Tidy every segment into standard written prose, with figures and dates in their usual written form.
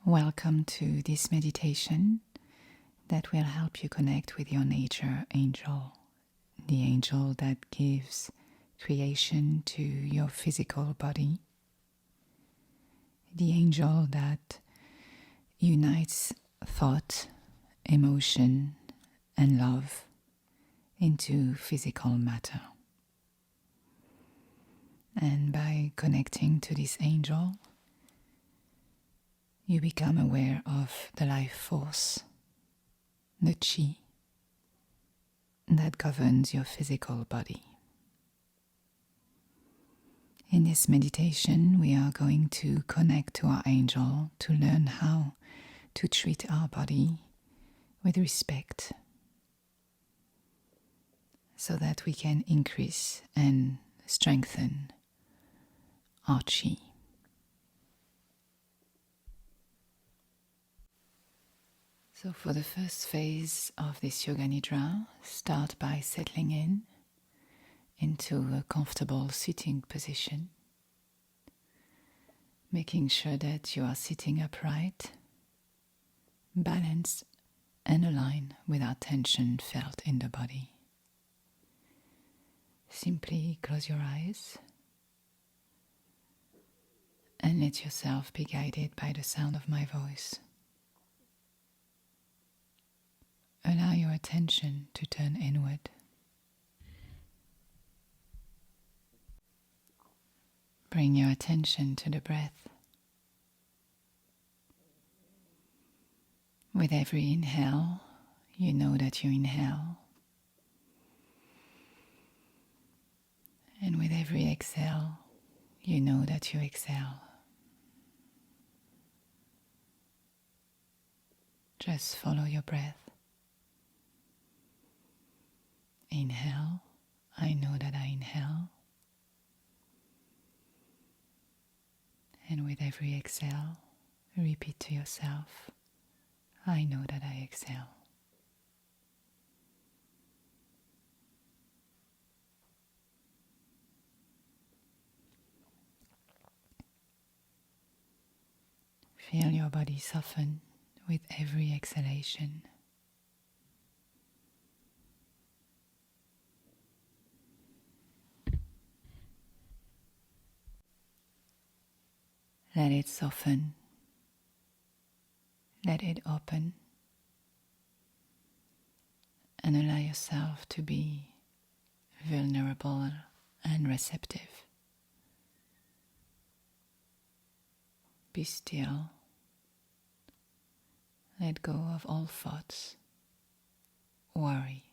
Welcome to this meditation that will help you connect with your nature angel, the angel that gives creation to your physical body, the angel that unites thought, emotion, and love into physical matter. And by connecting to this angel, you become aware of the life force, the chi, that governs your physical body. In this meditation, we are going to connect to our angel to learn how to treat our body with respect so that we can increase and strengthen our chi. So for the first phase of this Yoga Nidra, start by settling into a comfortable sitting position, making sure that you are sitting upright, balanced and aligned without tension felt in the body. Simply close your eyes and let yourself be guided by the sound of my voice. Allow your attention to turn inward. Bring your attention to the breath. With every inhale, you know that you inhale. And with every exhale, you know that you exhale. Just follow your breath. Inhale, I know that I inhale. And with every exhale, repeat to yourself, I know that I exhale. Feel your body soften with every exhalation. Let it soften. Let it open. And allow yourself to be vulnerable and receptive. Be still. Let go of all thoughts, worry,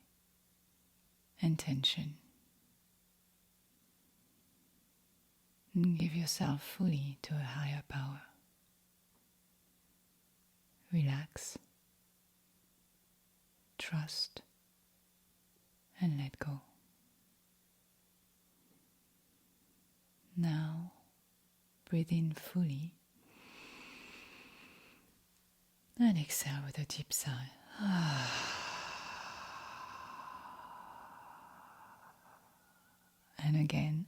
and tension. And give yourself fully to a higher power. Relax, trust, and let go. Now, breathe in fully and exhale with a deep sigh. And again,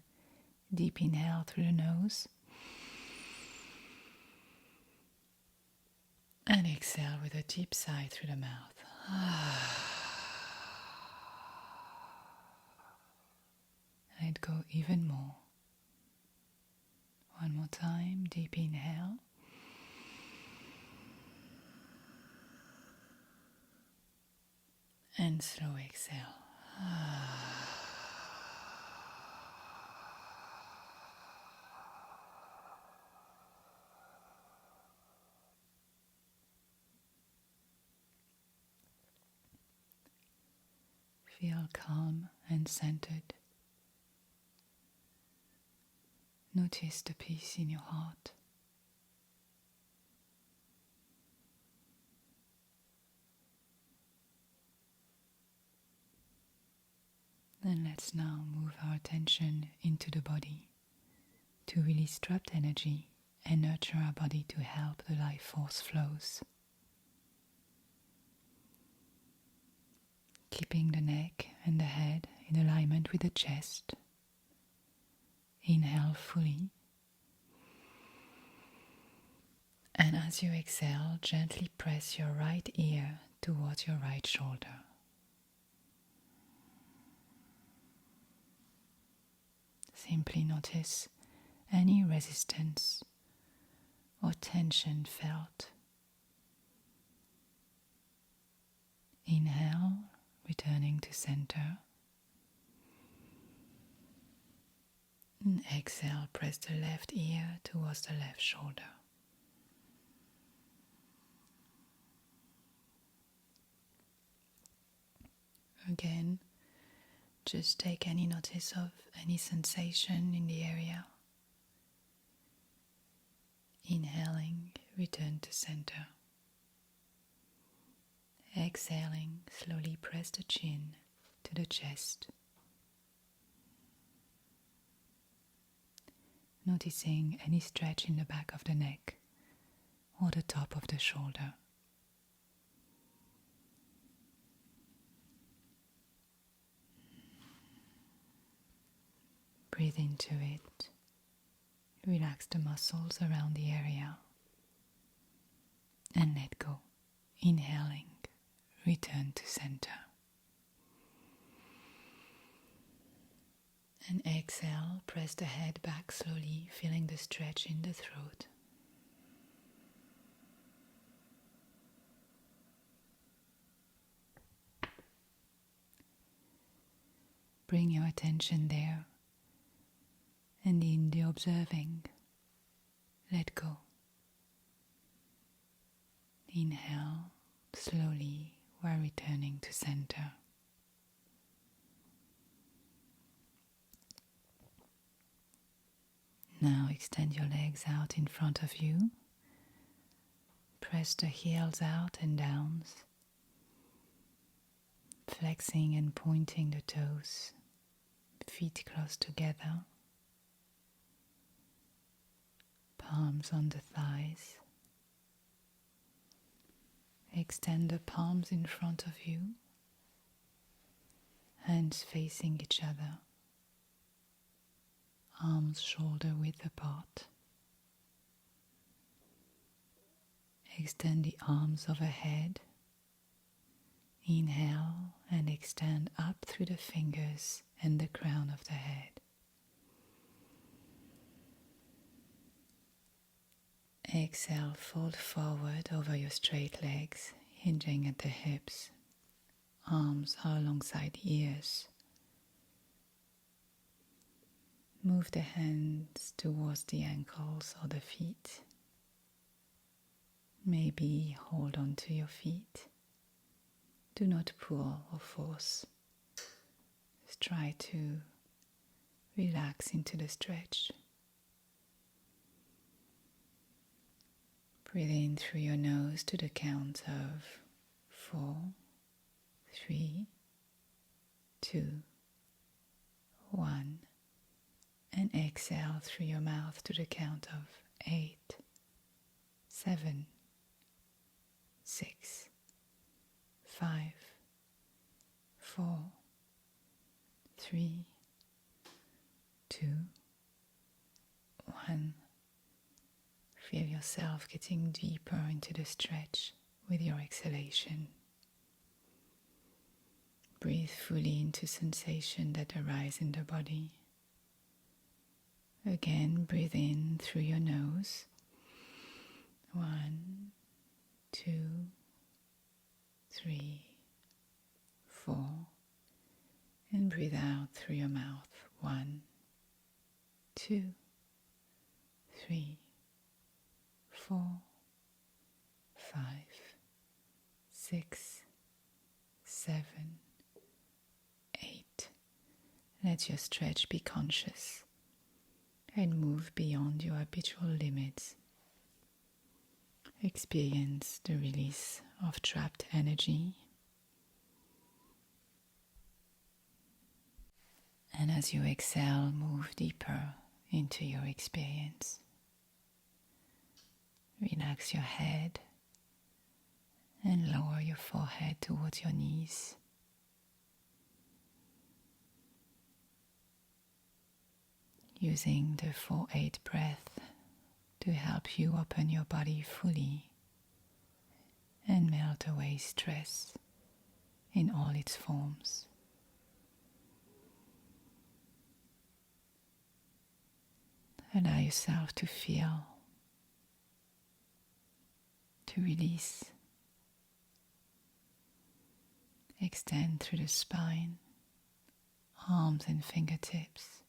deep inhale through the nose and exhale with a deep sigh through the mouth. Let go even more. One more time, deep inhale. And slow exhale. Feel calm and centered. Notice the peace in your heart. And let's now move our attention into the body to release trapped energy and nurture our body to help the life force flows. Keeping the neck and the head in alignment with the chest. Inhale fully And as you exhale, gently press your right ear towards your right shoulder. Simply notice any resistance or tension felt. Inhale, returning to center. And exhale, press the left ear towards the left shoulder. Again, just take any notice of any sensation in the area. Inhaling, return to center. Exhaling, slowly press the chin to the chest. Noticing any stretch in the back of the neck or the top of the shoulder. Breathe into it. Relax the muscles around the area and let go. Inhaling, return to center. And exhale, press the head back slowly, feeling the stretch in the throat. Bring your attention there, and in the observing, let go. Inhale slowly while returning to center. Now extend your legs out in front of you. Press the heels out and down, flexing and pointing the toes, feet close together, palms on the thighs. Extend the palms in front of you, hands facing each other, arms shoulder width apart. Extend the arms overhead. Inhale and extend up through the fingers and the crown of the head. Exhale, fold forward over your straight legs, hinging at the hips. Arms are alongside the ears. Move the hands towards the ankles or the feet. Maybe hold on to your feet. Do not pull or force. Just try to relax into the stretch. Breathe in through your nose to the count of 4, 3, 2, 1. And exhale through your mouth to the count of 8, 7, 6, 5, 4, 3, 2, 1. Feel yourself getting deeper into the stretch with your exhalation. Breathe fully into sensation that arise in the body. Again, breathe in through your nose. 1, 2, 3, 4. And breathe out through your mouth. 1, 2, 3, 4, 5, 6, 7, 8. Let your stretch be conscious and move beyond your habitual limits. Experience the release of trapped energy. And as you exhale, move deeper into your experience. Relax your head and lower your forehead towards your knees. Using the 4-8 breath to help you open your body fully and melt away stress in all its forms. Allow yourself to feel, to release. Extend through the spine, arms and fingertips.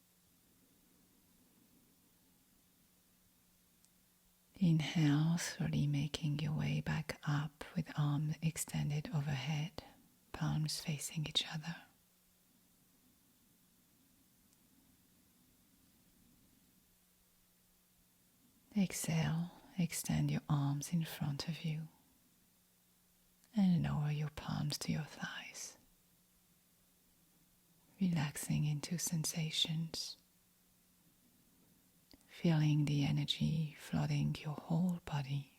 Inhale, slowly making your way back up with arms extended overhead, palms facing each other. Exhale, extend your arms in front of you and lower your palms to your thighs, relaxing into sensations, feeling the energy flooding your whole body.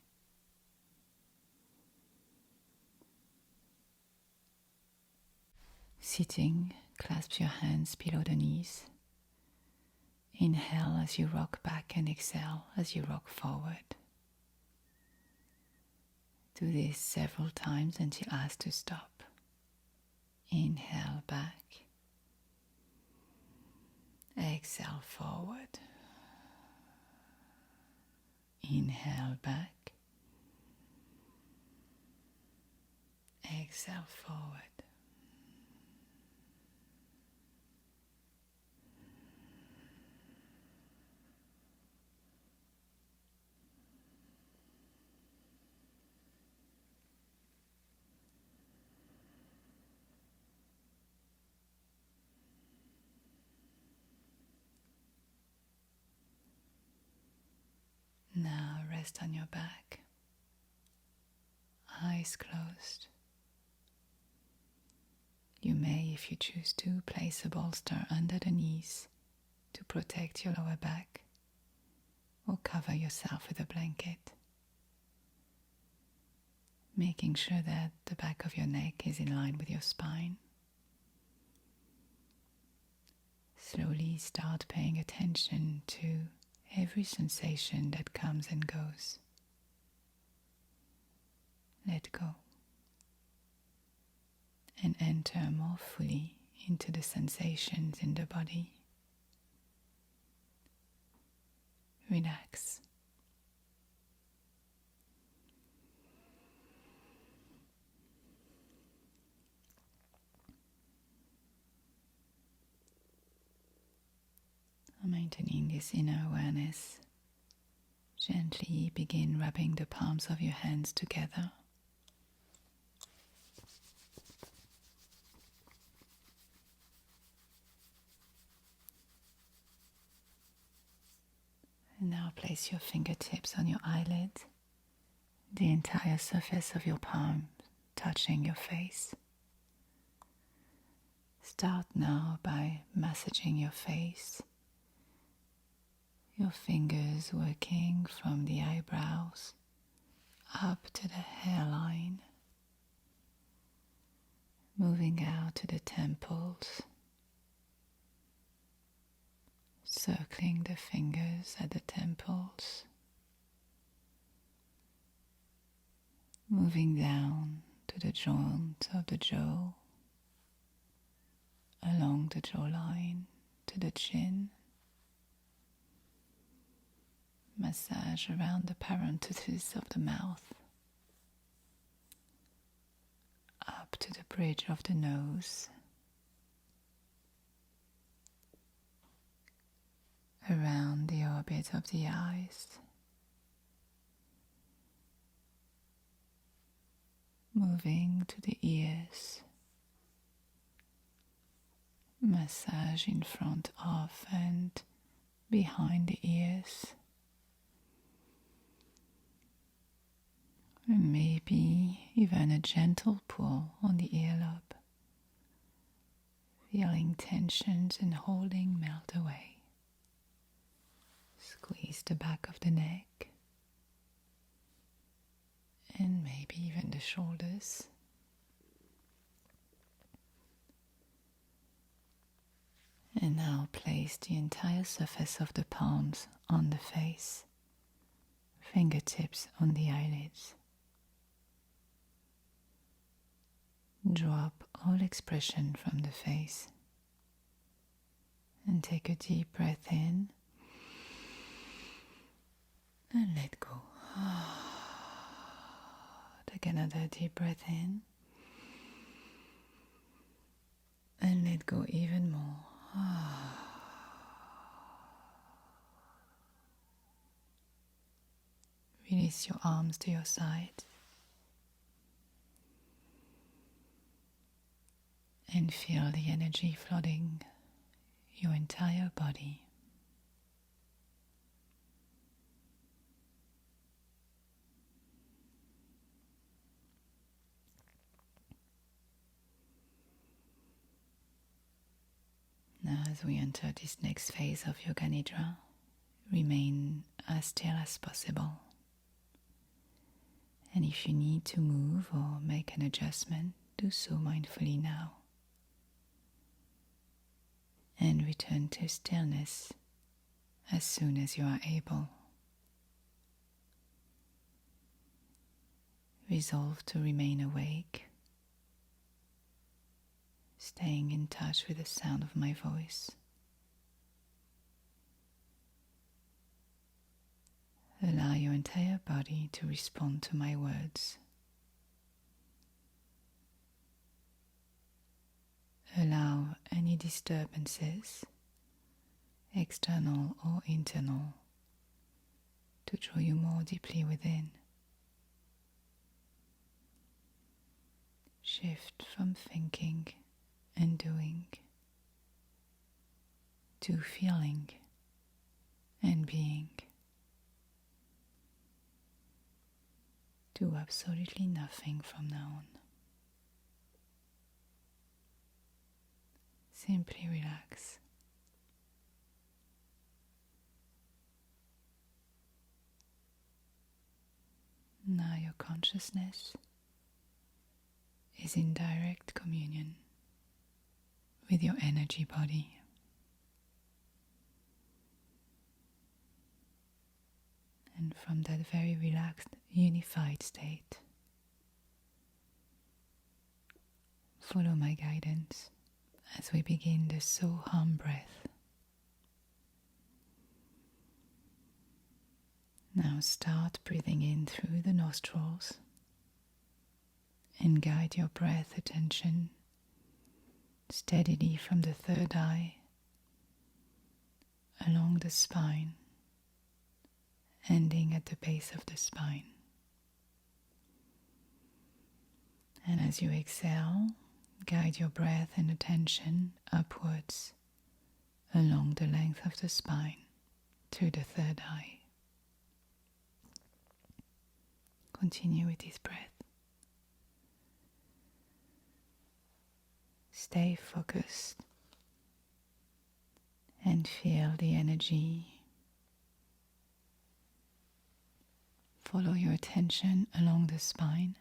Sitting, clasp your hands below the knees. Inhale as you rock back and exhale as you rock forward. Do this several times until asked to stop. Inhale back. Exhale forward. Inhale back. Exhale forward. Now rest on your back, eyes closed. You may, if you choose to, place a bolster under the knees to protect your lower back, or cover yourself with a blanket, making sure that the back of your neck is in line with your spine. Slowly start paying attention to every sensation that comes and goes. Let go and enter more fully into the sensations in the body. Relax. Maintaining this inner awareness, gently begin rubbing the palms of your hands together. And now place your fingertips on your eyelids, the entire surface of your palm touching your face. Start now by massaging your face, your fingers working from the eyebrows up to the hairline, moving out to the temples, circling the fingers at the temples, moving down to the joint of the jaw, along the jawline to the chin. Massage around the parenthesis of the mouth, up to the bridge of the nose, around the orbit of the eyes, moving to the ears. Massage in front of and behind the ears. And maybe even a gentle pull on the earlobe, feeling tensions and holding melt away. Squeeze the back of the neck and maybe even the shoulders. And now place the entire surface of the palms on the face, fingertips on the eyelids. Drop all expression from the face and take a deep breath in and let go. Take another deep breath in and let go even more. Release your arms to your side and feel the energy flooding your entire body. Now, as we enter this next phase of Yoga Nidra, remain as still as possible. And if you need to move or make an adjustment, do so mindfully now. And return to stillness as soon as you are able. Resolve to remain awake, staying in touch with the sound of my voice. Allow your entire body to respond to my words. Allow any disturbances, external or internal, to draw you more deeply within. Shift from thinking and doing to feeling and being. Do absolutely nothing from now on. Simply relax. Now your consciousness is in direct communion with your energy body. And from that very relaxed, unified state, follow my guidance as we begin the So-Hum breath. Now start breathing in through the nostrils and guide your breath attention steadily from the third eye, along the spine, ending at the base of the spine. And as you exhale, guide your breath and attention upwards along the length of the spine to the third eye. Continue with this breath. Stay focused and feel the energy. Follow your attention along the spine.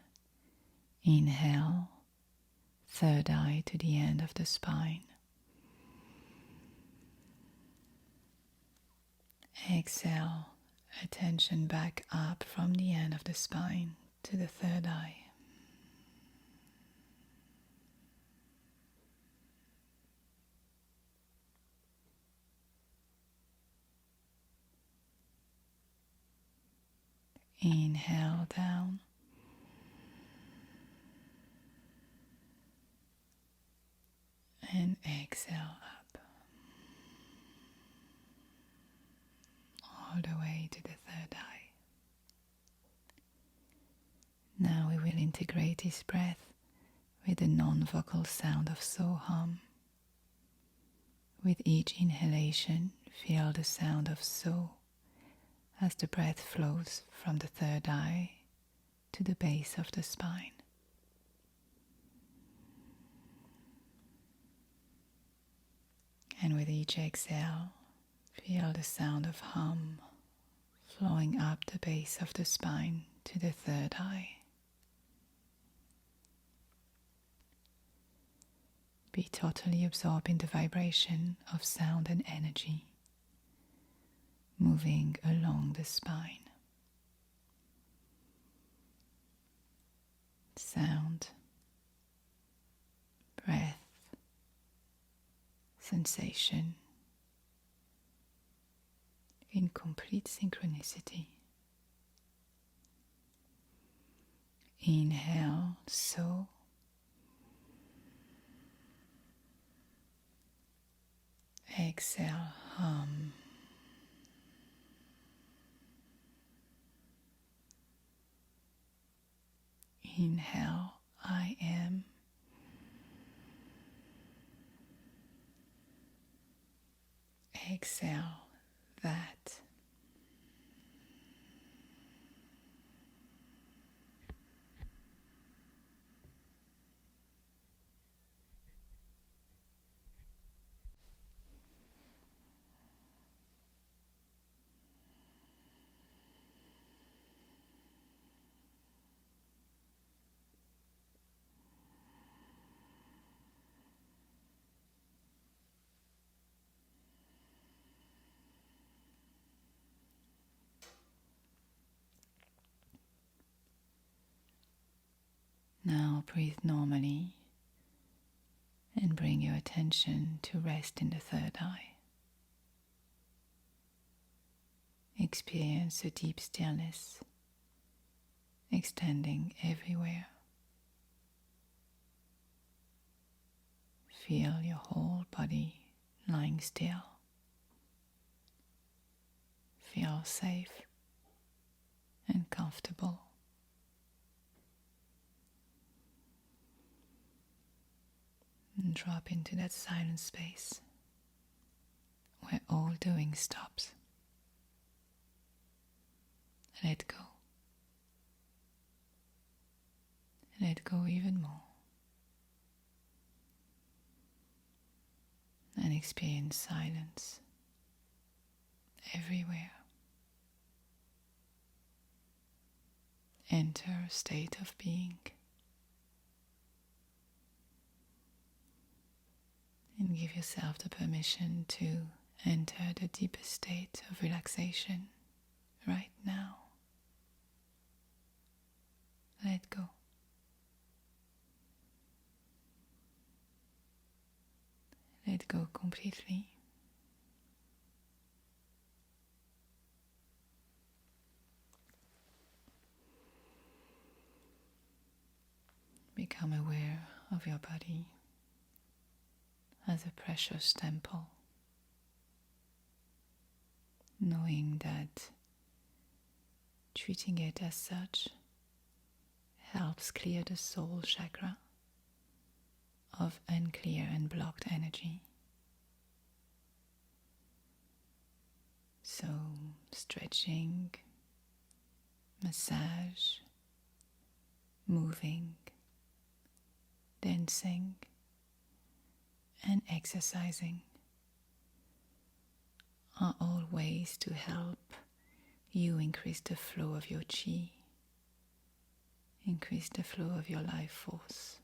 Inhale, third eye to the end of the spine. Exhale, attention back up from the end of the spine to the third eye. Inhale down. And exhale up. All the way to the third eye. Now we will integrate this breath with the non-vocal sound of So-Hum. With each inhalation, feel the sound of So as the breath flows from the third eye to the base of the spine. And with each exhale, feel the sound of hum flowing up the base of the spine to the third eye. Be totally absorbed in the vibration of sound and energy moving along the spine. sound, breath, sensation in complete synchronicity. Inhale, so. Exhale, hum. Inhale, I am. Exhale, that. Now breathe normally and bring your attention to rest in the third eye. Experience a deep stillness extending everywhere. Feel your whole body lying still. Feel safe and comfortable. And drop into that silent space where all doing stops. Let go. Let go even more. And experience silence everywhere. Enter a state of being. And give yourself the permission to enter the deepest state of relaxation right now. Let go. Let go completely. Become aware of your body as a precious temple, knowing that treating it as such helps clear the soul chakra of unclear and blocked energy. So, stretching, massage, moving, dancing, and exercising are all ways to help you increase the flow of your chi, increase the flow of your life force,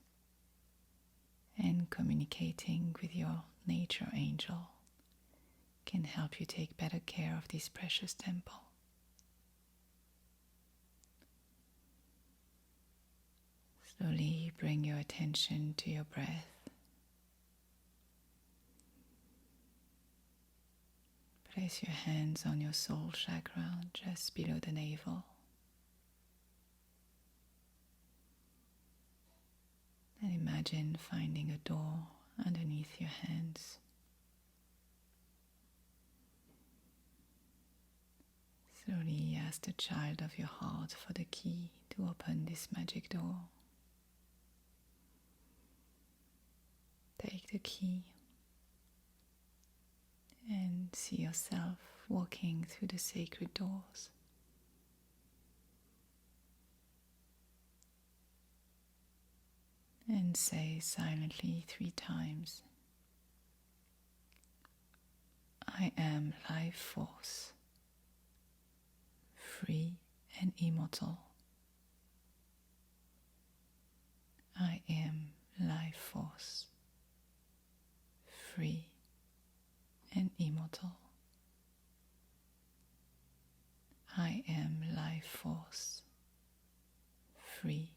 and communicating with your nature angel can help you take better care of this precious temple. Slowly bring your attention to your breath. Place your hands on your soul chakra just below the navel. And imagine finding a door underneath your hands. Slowly ask the child of your heart for the key to open this magic door. Take the key and see yourself walking through the sacred doors. And say silently 3 times, I am life force, free and immortal. I am life force, free and immortal. I am life force, free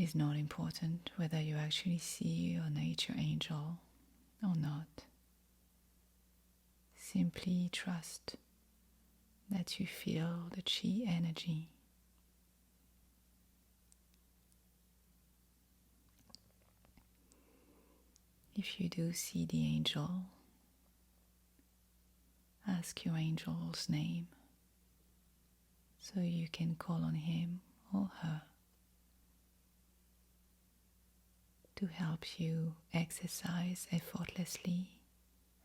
is not important whether you actually see your nature angel or not. Simply trust that you feel the chi energy. If you do see the angel, ask your angel's name so you can call on him or her to help you exercise effortlessly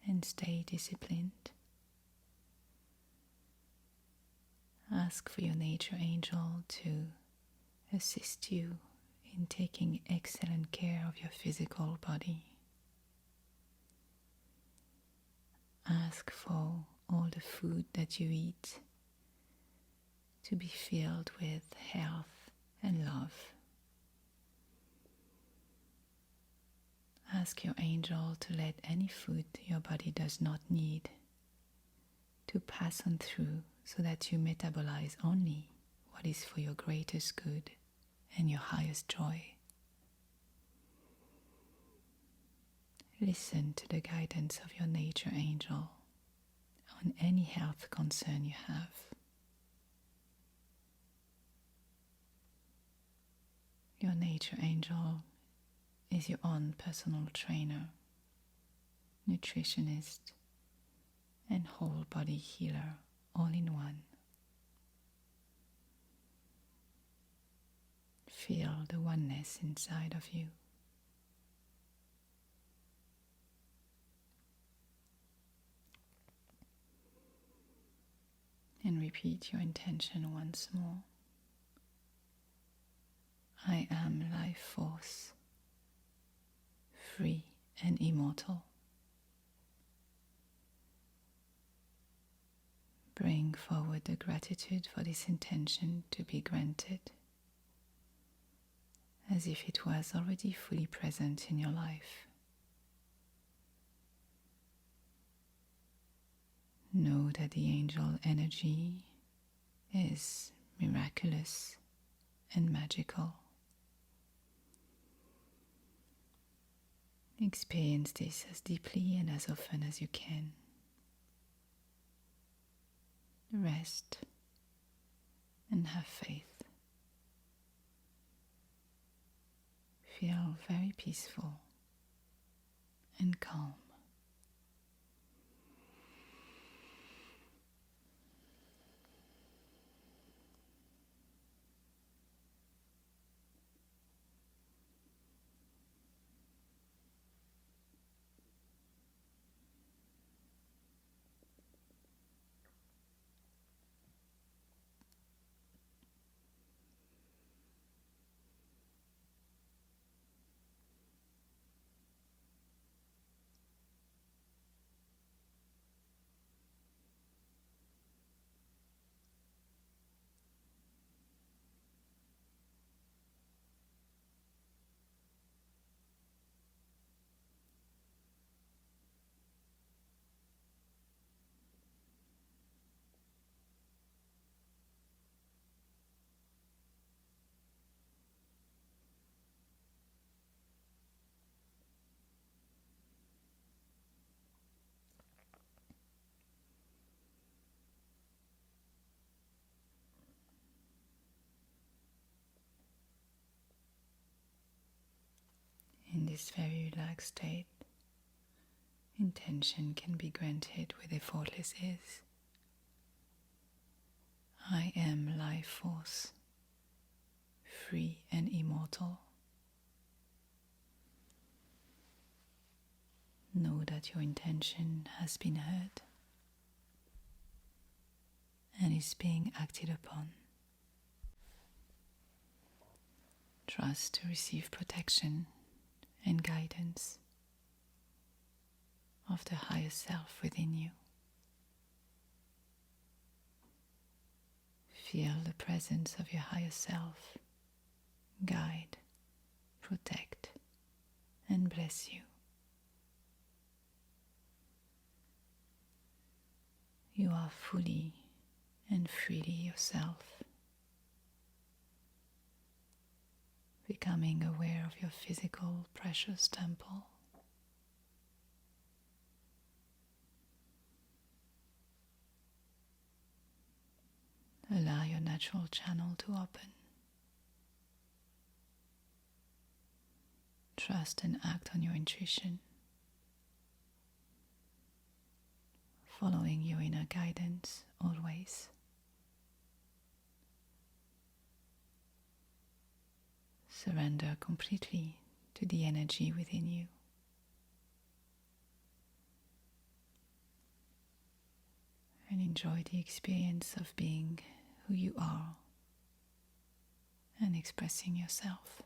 and stay disciplined. Ask for your nature angel to assist you in taking excellent care of your physical body. Ask for all the food that you eat to be filled with health and love. Ask your angel to let any food your body does not need to pass on through so that you metabolize only what is for your greatest good and your highest joy. Listen to the guidance of your nature angel on any health concern you have. Your nature angel is your own personal trainer, nutritionist, and whole body healer all in one. Feel the oneness inside of you. And repeat your intention once more. I am life force, free and immortal. Bring forward the gratitude for this intention to be granted, as if it was already fully present in your life. Know that the angel energy is miraculous and magical. Experience this as deeply and as often as you can. Rest and have faith. Feel very peaceful and calm. In this very relaxed state, intention can be granted with effortless ease. I am life force, free and immortal. Know that your intention has been heard and is being acted upon. Trust to receive protection and guidance of the higher self within you. Feel the presence of your higher self guide, protect, and bless you. You are fully and freely yourself. becoming aware of your physical precious temple. Allow your natural channel to open. Trust and act on your intuition, following your inner guidance always. Surrender completely to the energy within you. And enjoy the experience of being who you are and expressing yourself.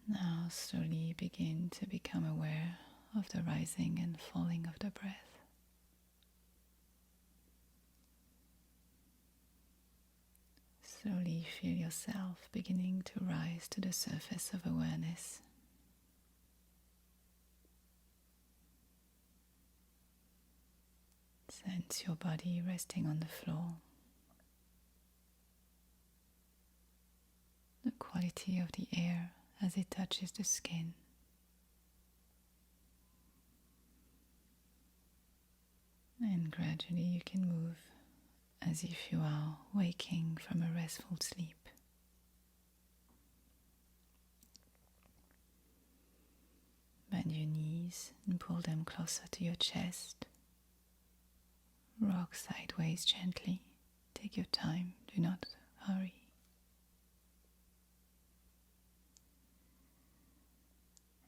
Now slowly begin to become aware of the rising and falling of the breath. Slowly feel yourself beginning to rise to the surface of awareness. Sense your body resting on the floor. The quality of the air as it touches the skin. And gradually you can move as if you are waking from a restful sleep. Bend your knees and pull them closer to your chest. Rock sideways gently. Take your time, do not hurry.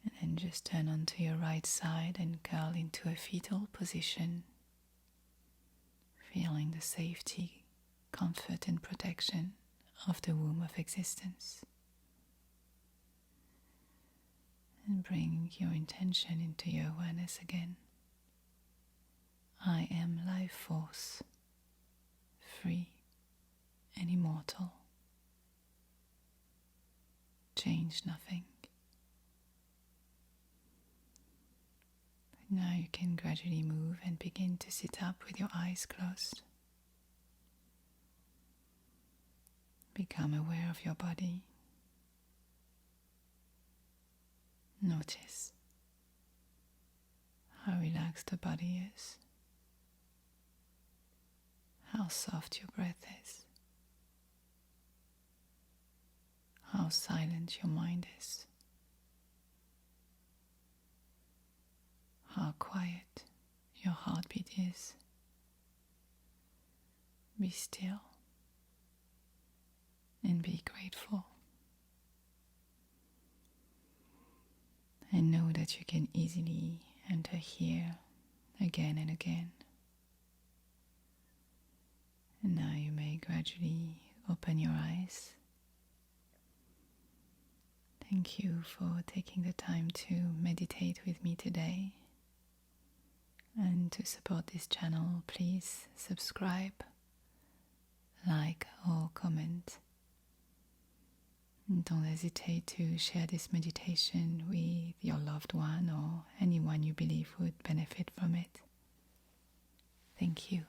And then just turn onto your right side and curl into a fetal position, feeling the safety, comfort and protection of the womb of existence. And bring your intention into your awareness again. I am life force, free and immortal. Change nothing. Now you can gradually move and begin to sit up with your eyes closed. Become aware of your body. Notice how relaxed the body is, how soft your breath is, how silent your mind is, how quiet your heartbeat is. Be still and be grateful. And know that you can easily enter here again and again. And now you may gradually open your eyes. Thank you for taking the time to meditate with me today. And to support this channel, please subscribe, like or comment. Don't hesitate to share this meditation with your loved one or anyone you believe would benefit from it. Thank you.